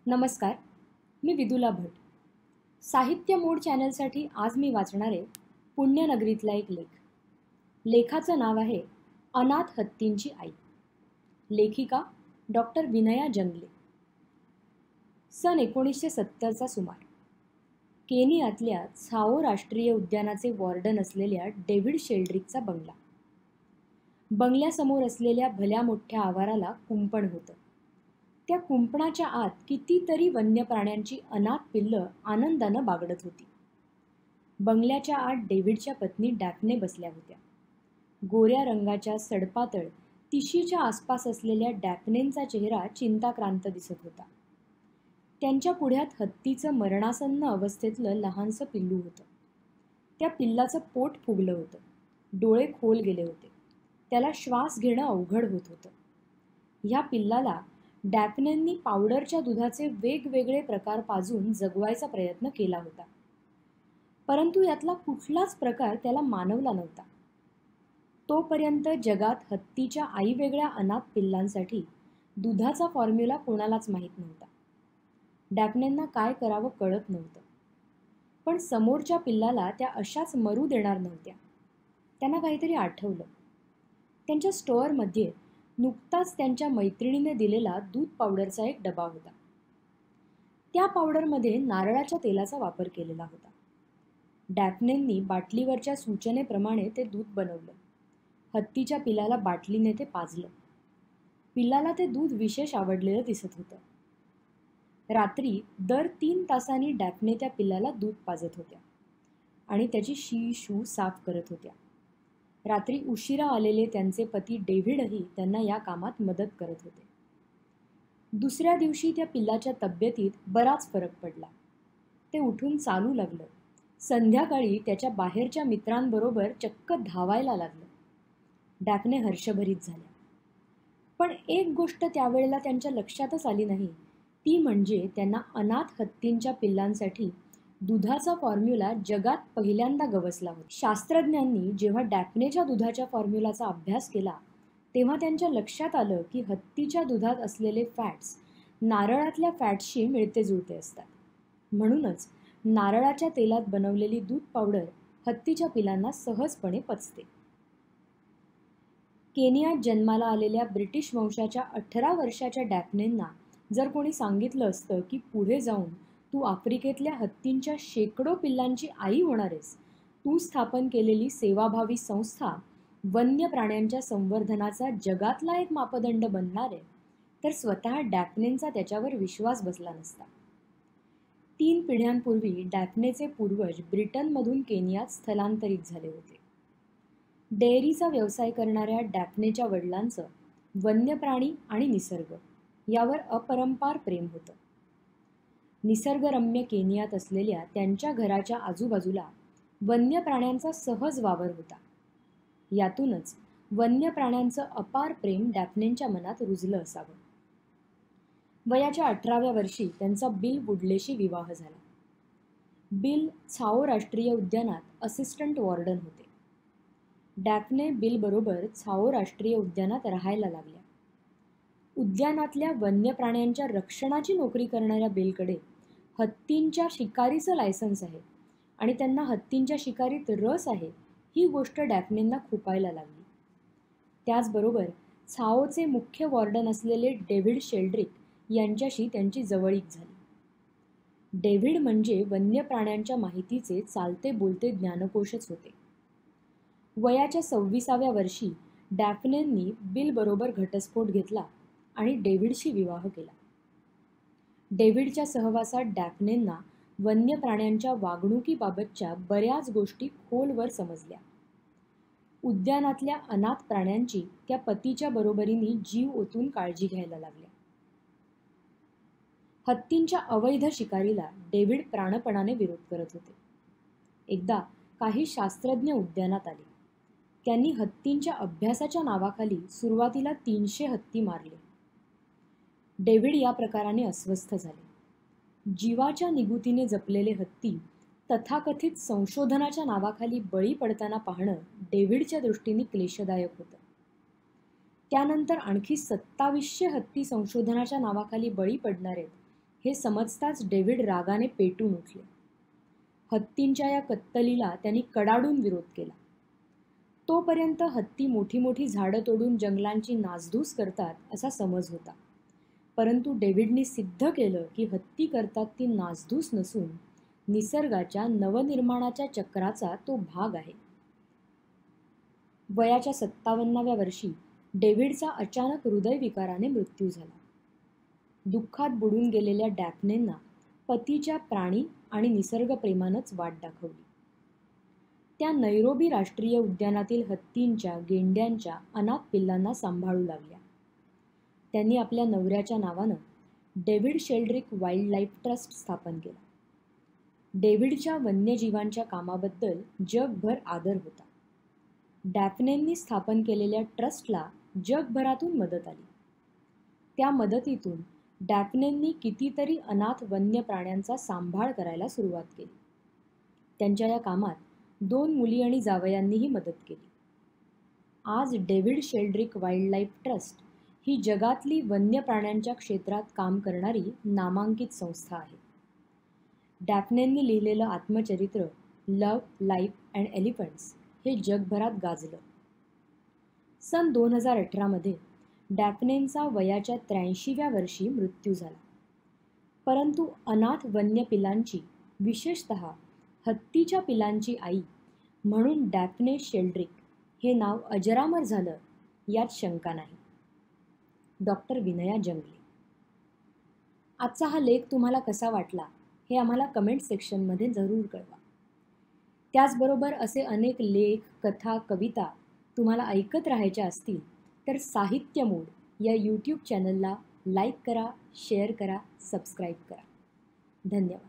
नमस्कार, मी विदुला भट. साहित्य मोड चॅनलसाठी आज मी वाचणार आहे पुण्यनगरीतला एक लेख. लेखाचं नाव आहे अनाथ हत्तींची आई. लेखिका डॉक्टर विनया जंगले. सन 1970चा सुमार. केनियातल्या त्साओ राष्ट्रीय उद्यानाचे वॉर्डन असलेल्या डेव्हिड शेल्ड्रिकचा बंगला. बंगल्यासमोर असलेल्या भल्या मोठ्या आवाराला कुंपण होतं. त्या कुंपणाच्या आत कितीतरी वन्य प्राण्यांची अनाथ पिल्लं आनंदानं बागडत होती. बंगल्याच्या आत डेव्हिडच्या पत्नी डॅफ्ने बसल्या होत्या. गोऱ्या रंगाच्या सडपातळ तिशीच्या आसपास असलेल्या डॅफ्नेंचा चेहरा चिंताक्रांत दिसत होता. त्यांच्या पुढ्यात हत्तीचं मरणासन्न अवस्थेतलं लहानसं पिल्लू होतं. त्या पिल्लाचं पोट फुगलं होतं. डोळे खोल गेले होते. त्याला श्वास घेणं अवघड होत होतं. ह्या पिल्लाला डॅफ्नेंनी पावडरच्या दुधाचे वेगवेगळे प्रकार पाजून जगवायचा प्रयत्न केला होता. परंतु यातला कुठलाच प्रकार त्याला मानवला नव्हता. तोपर्यंत जगात हत्तीच्या आईवेगळ्या अनाथ पिल्लांसाठी दुधाचा फॉर्म्युला कोणालाच माहीत नव्हता. डॅफ्नेंना काय करावं कळत नव्हतं. पण समोरच्या पिल्लाला त्या अशाच मरू देणार नव्हत्या. त्यांना काहीतरी आठवलं. त्यांच्या स्टोअरमध्ये नुकताच त्यांच्या मैत्रिणीने दिलेला दूध पावडरचा एक डबा होता. त्या पावडरमध्ये नारळाच्या तेलाचा वापर केलेला होता. डॅफ्नेंनी बाटलीवरच्या सूचनेप्रमाणे ते दूध बनवलं. हत्तीच्या पिलाला बाटलीने ते पाजलं. पिल्लाला ते दूध विशेष आवडलेलं दिसत होतं. रात्री दर 3 तासांनी डॅफ्ने त्या पिल्लाला दूध पाजत होत्या आणि त्याची शी शू साफ करत होत्या. रात्री उशिरा आलेले त्यांचे पती डेव्हिडही त्यांना या कामात मदत करत होते. दुसऱ्या दिवशी त्या पिल्लाच्या तब्येतीत बराच फरक पडला. ते उठून चालू लागलं. संध्याकाळी त्याच्या बाहेरच्या मित्रांबरोबर चक्क धावायला लागलं. डॅफ्ने हर्षभरीत झाल्या. पण एक गोष्ट त्यावेळेला त्यांच्या लक्षातच आली नाही, ती म्हणजे त्यांना अनाथ हत्तींच्या पिल्लांसाठी दुधाचा फॉर्म्युला जगात पहिल्यांदा गवसला होता. शास्त्रज्ञांनी जेव्हा डॅफ्नेच्या दुधाच्या फॉर्म्युलाचा अभ्यास केला तेव्हा त्यांच्या लक्षात आलं की हत्तीच्या दुधात असलेले फॅट्स नारळातल्या फॅट्सशी मिळते जुळते असतात. म्हणूनच नारळाच्या तेलात बनवलेली दूध पावडर हत्तीच्या पिलांना सहजपणे पचते. केनियात जन्माला आलेल्या ब्रिटिश वंशाच्या 18 वर्षाच्या डॅफ्नेंना जर कोणी सांगितलं असतं की पुढे जाऊन तू आफ्रिकेतल्या हत्तींच्या शेकडो पिल्लांची आई होणार आहेस, तू स्थापन केलेली सेवाभावी संस्था वन्य प्राण्यांच्या संवर्धनाचा जगातला एक मापदंड बनणार आहे, तर स्वतः डॅफ्नेंचा त्याच्यावर विश्वास बसला नसता. 3 पिढ्यांपूर्वी डॅफ्नेचे पूर्वज ब्रिटनमधून केनियात स्थलांतरित झाले होते. डेअरीचा व्यवसाय करणाऱ्या डॅफ्नेच्या वडिलांचं वन्य प्राणी आणि निसर्ग यावर अपरंपार प्रेम होतं. निसर्गरम्य केनियात असलेल्या त्यांच्या घराच्या आजूबाजूला वन्य प्राण्यांचा सहज वावर होता. यातूनच वन्य प्राण्यांचं अपार प्रेम डॅफ्नेंच्या मनात रुजलं असावं. वयाच्या 18व्या वर्षी त्यांचा बिल वुडलेशी विवाह झाला. बिल त्साओ राष्ट्रीय उद्यानात असिस्टंट वॉर्डन होते. डॅफ्ने बिलबरोबर त्साओ राष्ट्रीय उद्यानात राहायला लागल्या. उद्यानातल्या वन्य प्राण्यांच्या रक्षणाची नोकरी करणाऱ्या बिलकडे हत्तींच्या शिकारीचं लायसन्स आहे आणि त्यांना हत्तींच्या शिकारीत रस आहे ही गोष्ट डॅफ्नेंना खुपायला लागली. त्याचबरोबर त्साओचे मुख्य वॉर्डन असलेले डेव्हिड शेल्ड्रिक यांच्याशी त्यांची जवळीक झाली. डेव्हिड म्हणजे वन्य प्राण्यांच्या माहितीचे चालते बोलते ज्ञानकोशच होते. वयाच्या 26व्या वर्षी डॅफ्नेंनी बिलबरोबर घटस्फोट घेतला आणि डेव्हिडशी विवाह केला. डेव्हिडच्या सहवासात डॅफ्नेंना वन्य प्राण्यांच्या वागणुकीबाबतच्या बऱ्याच गोष्टी खोलवर समजल्या. उद्यानातल्या अनाथ प्राण्यांची त्या पतीच्या बरोबरीने जीव ओतून काळजी घ्यायला लागल्या. हत्तींच्या अवैध शिकारीला डेव्हिड प्राणपणाने विरोध करत होते. एकदा काही शास्त्रज्ञ उद्यानात आले. त्यांनी हत्तींच्या अभ्यासाच्या नावाखाली सुरुवातीला 300 हत्ती मारले. डेव्हिड या प्रकाराने अस्वस्थ झाले. जीवाच्या निगुतीने जपलेले हत्ती तथाकथित संशोधनाच्या नावाखाली बळी पडताना पाहणं डेव्हिडच्या दृष्टीने क्लेशदायक होतं. त्यानंतर आणखी 2700 हत्ती संशोधनाच्या नावाखाली बळी पडणार आहेत हे समजताच डेव्हिड रागाने पेटून उठले. हत्तींच्या या कत्तलीला त्यांनी कडाडून विरोध केला. तोपर्यंत हत्ती मोठी मोठी झाडं तोडून जंगलांची नासधूस करतात असा समज होता. परंतु डेव्हिडनी सिद्ध केलं की हत्ती करतात ती नासधूस नसून निसर्गाच्या नवनिर्माणाच्या चक्राचा तो भाग आहे. वयाच्या 57व्या वर्षी डेव्हिडचा अचानक हृदयविकाराने मृत्यू झाला. दुःखात बुडून गेलेल्या डॅफ्नेंना पतीच्या प्राणी आणि निसर्गप्रेमानंच वाट दाखवली. त्या नैरोबी राष्ट्रीय उद्यानातील हत्तींच्या, गेंड्यांच्या अनाथ पिल्लांना सांभाळू लागल्या. त्यांनी आपल्या नवऱ्याच्या नावानं David Sheldrick Wildlife trust स्थापन केला. डेव्हिडच्या वन्यजीवांच्या कामाबद्दल जगभर आदर होता. डॅफ्नेंनी स्थापन केलेल्या ट्रस्टला जगभरातून मदत आली. त्या मदतीतून डॅफ्नेंनी कितीतरी अनाथ वन्य प्राण्यांचा सांभाळ करायला सुरुवात केली. त्यांच्या या कामात 2 मुली आणि जावयांनीही मदत केली. आज David Sheldrick Wildlife Trust ही जगातली वन्य प्राण्यांच्या क्षेत्रात काम करणारी नामांकित संस्था आहे. डॅफ्नेंनी लिहिलेलं आत्मचरित्र लव्ह, लाईफ अँड एलिफंट्स हे जगभरात गाजलं. सन 2018मध्ये डॅफ्नेंचा वयाच्या 83व्या वर्षी मृत्यू झाला. परंतु अनाथ वन्य पिलांची, विशेषतः हत्तीच्या पिलांची आई म्हणून डॅफ्ने शेल्ड्रिक हे नाव अजरामर झालं यात शंका नाही. डॉक्टर विनया जंगले. आजचा हा लेख तुम्हाला कसा वाटला हे आम्हाला कमेंट सेक्शनमध्ये जरूर कळवा. त्याचबरोबर असे अनेक लेख, कथा, कविता तुम्हाला ऐकत राहायच्या असतील तर साहित्य मूड या यूट्यूब चॅनलला लाईक करा, शेअर करा, सबस्क्राईब करा. धन्यवाद.